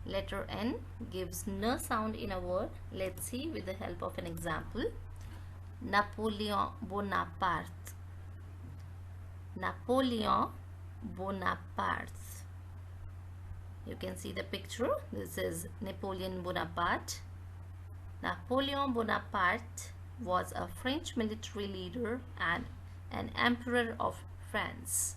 Letter N gives n sound in a word. Let's see with the help of an example. Napoleon Bonaparte. Napoleon Bonaparte. You can see the picture. This is Napoleon Bonaparte. Napoleon Bonaparte was a French military leader and an emperor of France.